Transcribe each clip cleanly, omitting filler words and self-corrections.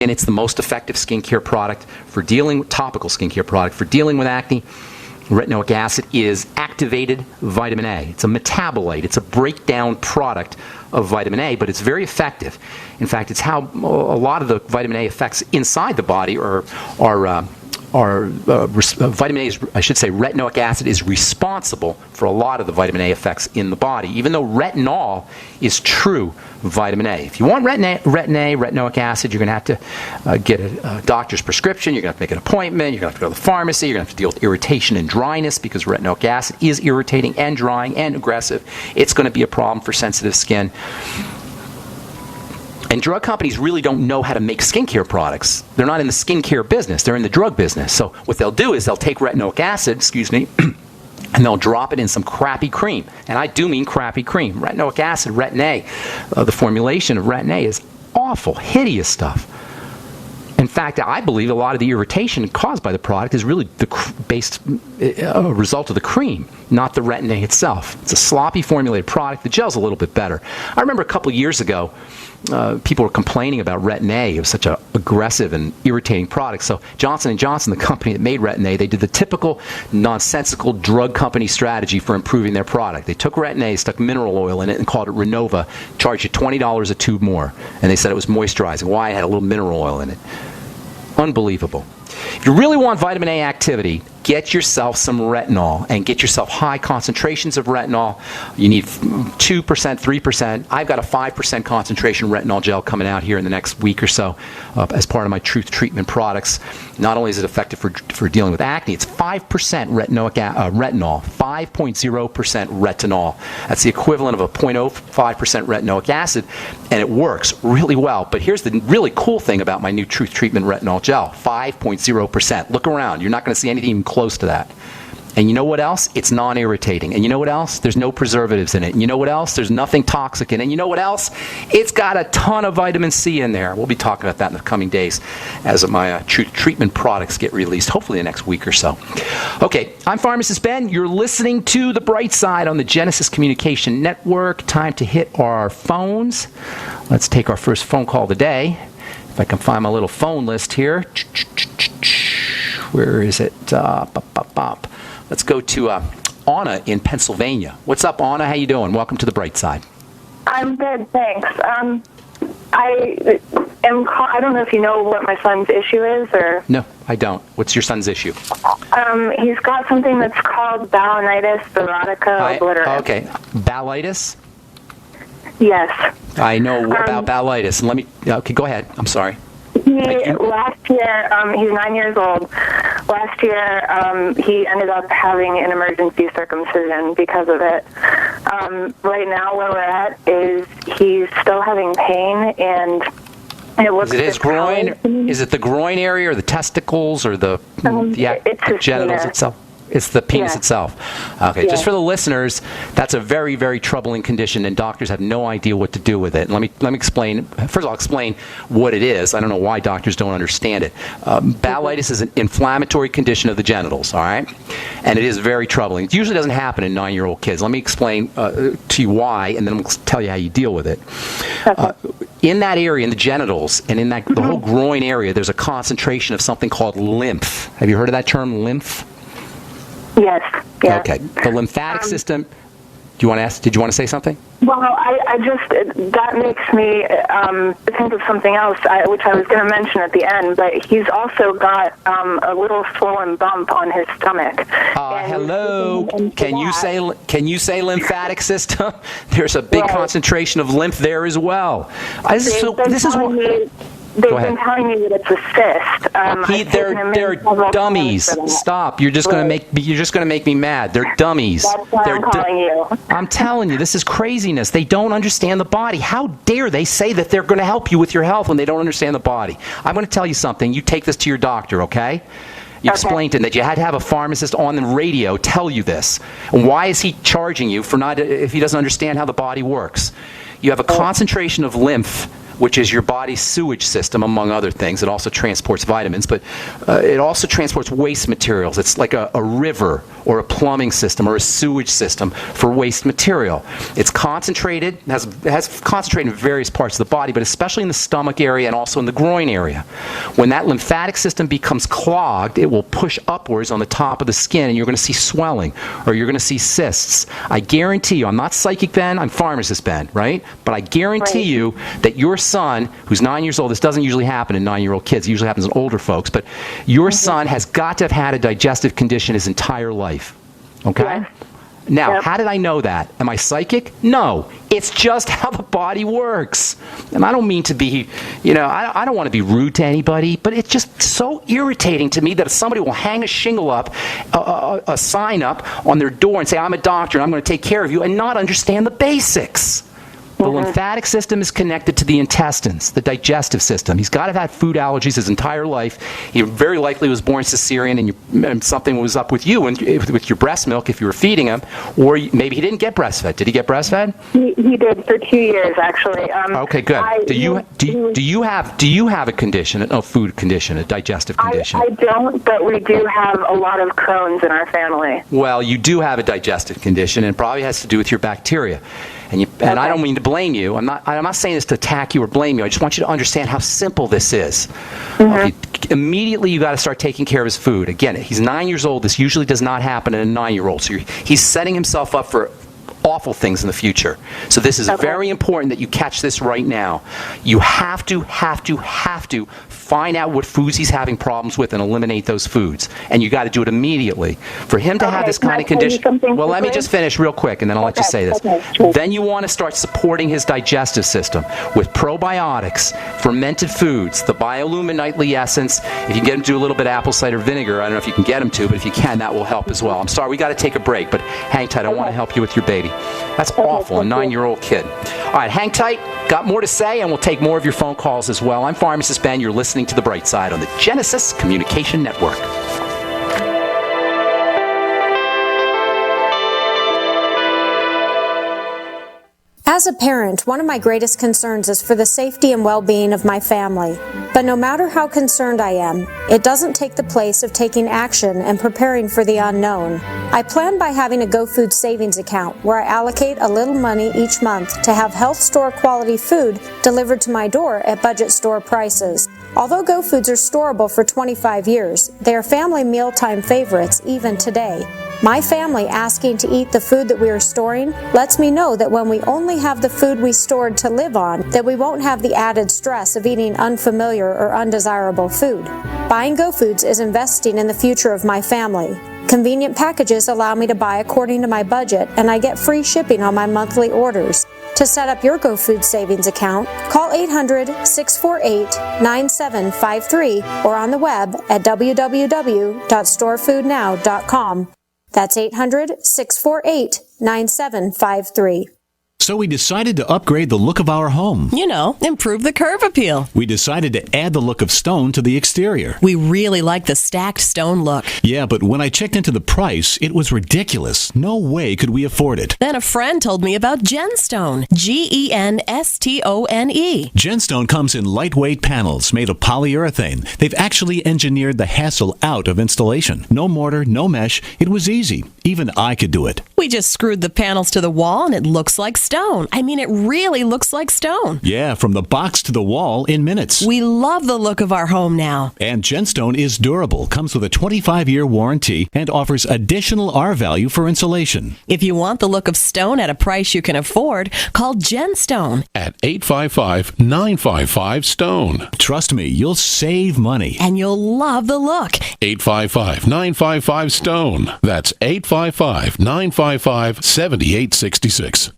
and it's the most effective skincare product for dealing with topical skincare product for dealing with acne. Retinoic acid is activated vitamin A. It's a metabolite. It's a breakdown product of vitamin A, but it's very effective. In fact, it's how a lot of the vitamin A effects inside the body are vitamin A is, I should say, retinoic acid is responsible for a lot of the vitamin A effects in the body, even though retinol is true vitamin A. If you want retinoic acid, you're going to have to get a doctor's prescription. You're going to have to make an appointment. You're going to have to go to the pharmacy. You're going to have to deal with irritation and dryness because retinoic acid is irritating and drying and aggressive. It's going to be a problem for sensitive skin. And drug companies really don't know how to make skincare products. They're not in the skincare business. They're in the drug business. So what they'll do is they'll take retinoic acid, and they'll drop it in some crappy cream. And I do mean crappy cream. Retinoic acid, Retin-A, the formulation of Retin-A is awful, hideous stuff. In fact, I believe a lot of the irritation caused by the product is really a result of the cream, not the Retin-A itself. It's a sloppy formulated product. The gel's a little bit better. I remember a couple years ago, people were complaining about Retin-A. It was such an aggressive and irritating product. So Johnson & Johnson, the company that made Retin-A, they did the typical nonsensical drug company strategy for improving their product. They took Retin-A, stuck mineral oil in it, and called it Renova, charged you $20 a tube more. And they said it was moisturizing. Why? It had a little mineral oil in it. Unbelievable. If you really want vitamin A activity, get yourself some retinol and get yourself high concentrations of retinol. You need 2%, 3%. I've got a 5% concentration retinol gel coming out here in the next week or so as part of my Truth Treatment products. Not only is it effective for dealing with acne, it's 5% retinol, 5.0% retinol. That's the equivalent of a 0.05% retinoic acid, and it works really well. But here's the really cool thing about my new Truth Treatment retinol gel, 5.0%. Look around. You're not going to see anything even close to that. And you know what else? It's non-irritating. And you know what else? There's no preservatives in it. And you know what else? There's nothing toxic in it. And you know what else? It's got a ton of vitamin C in there. We'll be talking about that in the coming days as my Truth Treatment products get released, hopefully the next week or so. Okay, I'm Pharmacist Ben. You're listening to The Bright Side on the Genesis Communication Network. Time to hit our phones. Let's take our first phone call today. If I can find my little phone list here. Where is it? Let's go to Anna in Pennsylvania. What's up, Anna? How you doing? Welcome to The Bright Side. I'm good, thanks. I don't know if you know what my son's issue is, or... No, I don't. What's your son's issue? He's got something that's called balanitis berotica obliterans. Okay. Ballitis? Yes. I know about ballitis. Let me... Okay, go ahead. I'm sorry. Last year, he's 9 years old. Last year, he ended up having an emergency circumcision because of it. Right now, where we're at is he's still having pain, and it looks... Is it his groin? Is it the groin area, or the testicles, or the genitals itself? It's the penis itself. Okay, just for the listeners, that's a very, very troubling condition, and doctors have no idea what to do with it. Let me explain. First of all, explain what it is. I don't know why doctors don't understand it. Ballitis is an inflammatory condition of the genitals, all right? And it is very troubling. It usually doesn't happen in 9-year-old kids. Let me explain to you why, and then I'll tell you how you deal with it. In that area, in the genitals, and in that the whole groin area, there's a concentration of something called lymph. Have you heard of that term, lymph? Yes. Yeah. Okay. The lymphatic system. Did you want to say something? Well, that makes me think of something else, which I was going to mention at the end. But he's also got a little swollen bump on his stomach. Hello. Can you say lymphatic system? There's a big concentration of lymph there as well. They've been telling me that it's a cyst. They're dummies. Stop! You're just going to make me mad. They're dummies. That's what I'm telling you. I'm telling you, this is craziness. They don't understand the body. How dare they say that they're going to help you with your health when they don't understand the body? I'm going to tell you something. You take this to your doctor, okay? You explained to him that you had to have a pharmacist on the radio tell you this. And why is he charging you for if he doesn't understand how the body works? You have a concentration of lymph which is your body's sewage system, among other things. It also transports vitamins, but it also transports waste materials. It's like a river or a plumbing system or a sewage system for waste material. It's concentrated, has concentrated in various parts of the body, but especially in the stomach area and also in the groin area. When that lymphatic system becomes clogged, it will push upwards on the top of the skin, and you're going to see swelling or you're going to see cysts. I guarantee you, I'm not psychic Ben, I'm pharmacist Ben, right? But I guarantee you that your son, who's 9 years old, this doesn't usually happen in 9-year-old kids, it usually happens in older folks, but your son has got to have had a digestive condition his entire life. Okay? Yes. Now, how did I know that? Am I psychic? No. It's just how the body works. And I don't mean to be, I don't want to be rude to anybody, but it's just so irritating to me that if somebody will hang a shingle up, a sign up on their door and say, I'm a doctor and I'm going to take care of you, and not understand the basics. The lymphatic system is connected to the intestines, the digestive system. He's got to have had food allergies his entire life. He very likely was born cesarean, and something was up with you with your breast milk if you were feeding him, or maybe he didn't get breastfed. Did he get breastfed? He did for 2 years, actually. Okay, good. Do you have a condition, a food condition, a digestive condition? I don't, but we do have a lot of Crohn's in our family. Well, you do have a digestive condition, and it probably has to do with your bacteria. And I don't mean to blame you. I'm not saying this to attack you or blame you. I just want you to understand how simple this is. Okay, immediately, you got to start taking care of his food. Again, he's 9 years old. This usually does not happen in a 9-year-old. So he's setting himself up for awful things in the future. So this is very important that you catch this right now. You have to find out what foods he's having problems with and eliminate those foods. And you got to do it immediately. For him to have this kind of condition... Well, let me just finish real quick, and then I'll let you say this. Sure. Then you want to start supporting his digestive system with probiotics, fermented foods, the biolumin nightly essence. If you can get him to do a little bit of apple cider vinegar, I don't know if you can get him to, but if you can, that will help as well. I'm sorry, we got to take a break, but hang tight. I want to help you with your baby. That's awful, a 9-year-old kid. All right, hang tight. Got more to say, and we'll take more of your phone calls as well. I'm Pharmacist Ben. You're listening to The Bright Side on the Genesis Communication Network. As a parent, one of my greatest concerns is for the safety and well-being of my family. But no matter how concerned I am, it doesn't take the place of taking action and preparing for the unknown. I plan by having a GoFood savings account where I allocate a little money each month to have health store quality food delivered to my door at budget store prices. Although GoFoods are storable for 25 years, they are family mealtime favorites even today. My family asking to eat the food that we are storing lets me know that when we only have the food we stored to live on, that we won't have the added stress of eating unfamiliar or undesirable food. Buying GoFoods is investing in the future of my family. Convenient packages allow me to buy according to my budget, and I get free shipping on my monthly orders. To set up your GoFood savings account, call 800-648-9753 or on the web at www.storefoodnow.com. That's 800-648-9753. So we decided to upgrade the look of our home. Improve the curb appeal. We decided to add the look of stone to the exterior. We really like the stacked stone look. Yeah, but when I checked into the price, it was ridiculous. No way could we afford it. Then a friend told me about Genstone. Genstone. Genstone comes in lightweight panels made of polyurethane. They've actually engineered the hassle out of installation. No mortar, no mesh. It was easy. Even I could do it. We just screwed the panels to the wall and it looks like stone. I mean, it really looks like stone. Yeah, from the box to the wall in minutes. We love the look of our home now. And Genstone is durable, comes with a 25-year warranty, and offers additional R value for insulation. If you want the look of stone at a price you can afford, call Genstone at 855-955-STONE. Trust me, you'll save money. And you'll love the look. 855-955-STONE. That's 855-955-7866.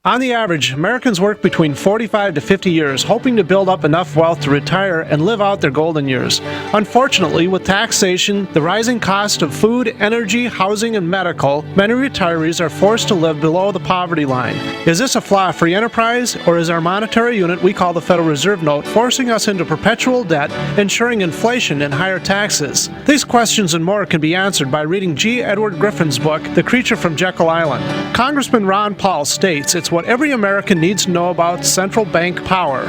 On the average, Americans work between 45 to 50 years, hoping to build up enough wealth to retire and live out their golden years. Unfortunately, with taxation, the rising cost of food, energy, housing, and medical, many retirees are forced to live below the poverty line. Is this a flaw free enterprise, or is our monetary unit we call the Federal Reserve Note forcing us into perpetual debt, ensuring inflation and higher taxes? These questions and more can be answered by reading G. Edward Griffin's book, The Creature from Jekyll Island. Congressman Ron Paul states it's it's what every American needs to know about central bank power.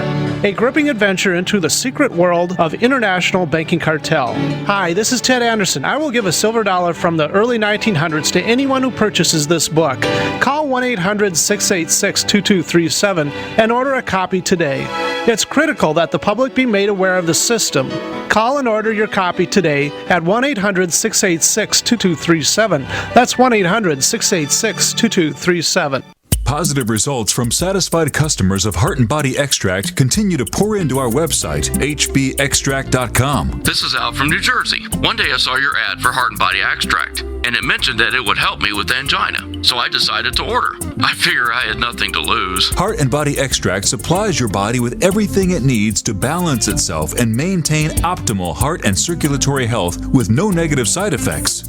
A gripping adventure into the secret world of international banking cartel. Hi, this is Ted Anderson. I will give a silver dollar from the early 1900s to anyone who purchases this book. Call 1-800-686-2237 and order a copy today. It's critical that the public be made aware of the system. Call and order your copy today at 1-800-686-2237. That's 1-800-686-2237. Positive results from satisfied customers of Heart and Body Extract continue to pour into our website, hbextract.com. This is Al from New Jersey. One day I saw your ad for Heart and Body Extract, and it mentioned that it would help me with angina, so I decided to order. I figure I had nothing to lose. Heart and Body Extract supplies your body with everything it needs to balance itself and maintain optimal heart and circulatory health with no negative side effects.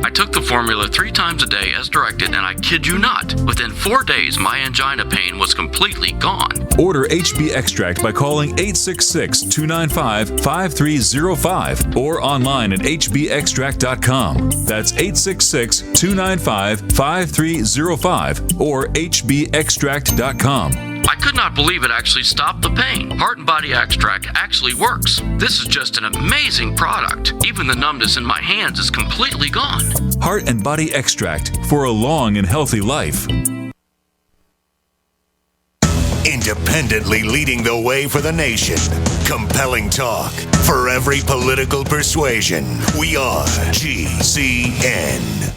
I took the formula 3 times a day as directed, and I kid you not, within 4 days my angina pain was completely gone. Order HB Extract by calling 866-295-5305 or online at hbextract.com. That's 866-295-5305 or hbextract.com. I could not believe it actually stopped the pain. Heart and Body Extract actually works. This is just an amazing product. Even the numbness in my hands is completely gone. Heart and Body Extract for a long and healthy life. Independently leading the way for the nation. Compelling talk for every political persuasion. We are GCN.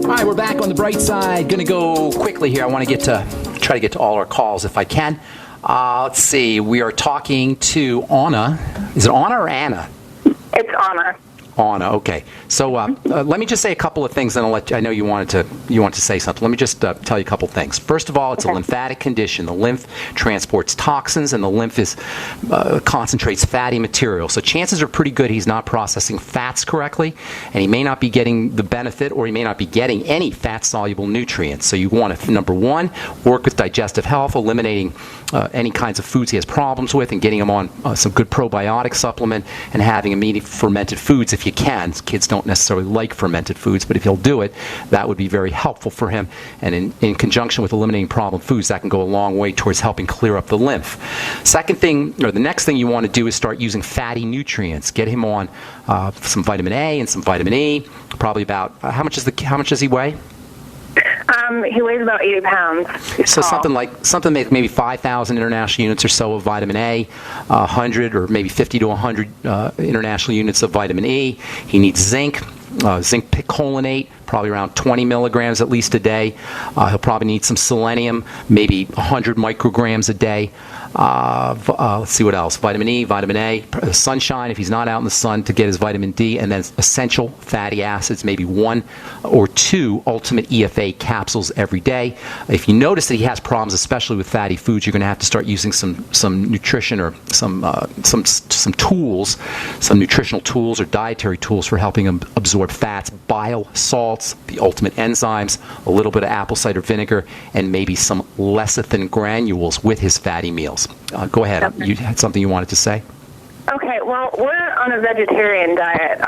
All right, we're back on the bright side. Going to go quickly here. I want to try to get to all our calls if I can. Let's see. We are talking to Anna. Is it Anna or Anna? It's Anna. Anna, okay. So let me just say a couple of things, and I'll let you, I know you want to say something. Let me just tell you a couple of things. First of all, it's a lymphatic condition. The lymph transports toxins, and the lymph concentrates fatty material. So chances are pretty good he's not processing fats correctly, and he may not be getting the benefit, or he may not be getting any fat-soluble nutrients. So you want to, number one, work with digestive health, eliminating any kinds of foods he has problems with, and getting him on some good probiotic supplement, and having him eating fermented foods if you can. Kids don't necessarily like fermented foods, but if he'll do it, that would be very helpful for him. And in conjunction with eliminating problem foods, that can go a long way towards helping clear up the lymph. Second thing, or the next thing you want to do is start using fatty nutrients. Get him on some vitamin A and some vitamin E. Probably about how much does he weigh? He weighs about 80 pounds. He's so tall. something maybe 5,000 international units or so of vitamin A, 100 or maybe 50 to 100 international units of vitamin E. He needs zinc, zinc picolinate, probably around 20 milligrams at least a day. He'll probably need some selenium, maybe 100 micrograms a day. Let's see what else. Vitamin E, vitamin A, sunshine if he's not out in the sun to get his vitamin D, and then essential fatty acids, maybe 1 or 2 Ultimate EFA capsules every day. If you notice that he has problems, especially with fatty foods, you're going to have to start using some nutrition or some tools, some nutritional tools or dietary tools for helping him absorb fats, bile salts, the ultimate enzymes, a little bit of apple cider vinegar, and maybe some lecithin granules with his fatty meals. Go ahead. Okay. You had something you wanted to say? Okay, well, we're on a vegetarian diet,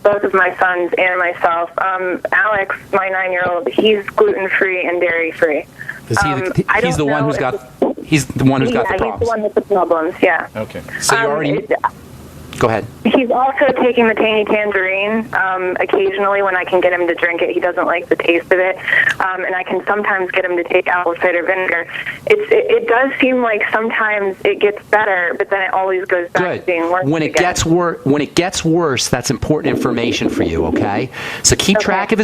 both of my sons and myself. Alex, my 9-year-old, he's gluten-free and dairy-free. He's the one who's got the problems. He's the one with the problems, yeah. Okay. So you already... Go ahead. He's also taking the tangy tangerine occasionally when I can get him to drink it. He doesn't like the taste of it. And I can sometimes get him to take apple cider vinegar. It does seem like sometimes it gets better, but then it always goes back to being worse. When it gets worse, that's important information for you, okay? So keep track of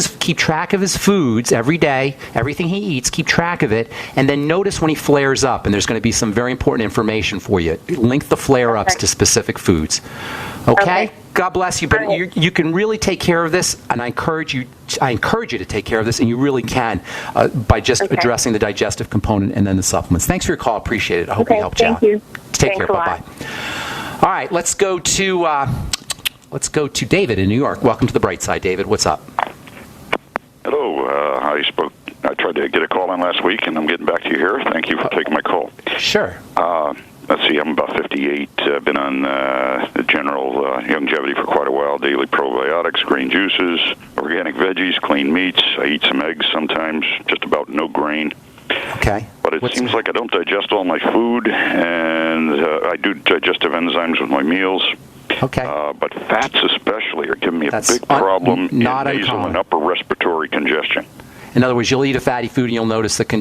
his foods every day, everything he eats, keep track of it, and then notice when he flares up, and there's going to be some very important information for you. Link the flare-ups to specific foods. Okay? God bless you, but you can really take care of this, and I encourage you to take care of this, and you really can by just addressing the digestive component and then the supplements. Thanks for your call. Appreciate it. I hope we helped you out. Thank you. Take care. Bye-bye. All right, let's go to David in New York. Welcome to the bright side, David. What's up? Hello. I tried to get a call in last week, and I'm getting back to you here. Thank you for taking my call. Sure. let's see, I'm about 58. I've been on general longevity for quite a while. Daily probiotics, green juices, organic veggies, clean meats. I eat some eggs sometimes, just about no grain. Okay. But it seems like I don't digest all my food, and I do digestive enzymes with my meals. Okay. But fats especially are giving me a big problem in nasal and upper respiratory congestion. In other words, you'll eat a fatty food and you'll notice the congestion.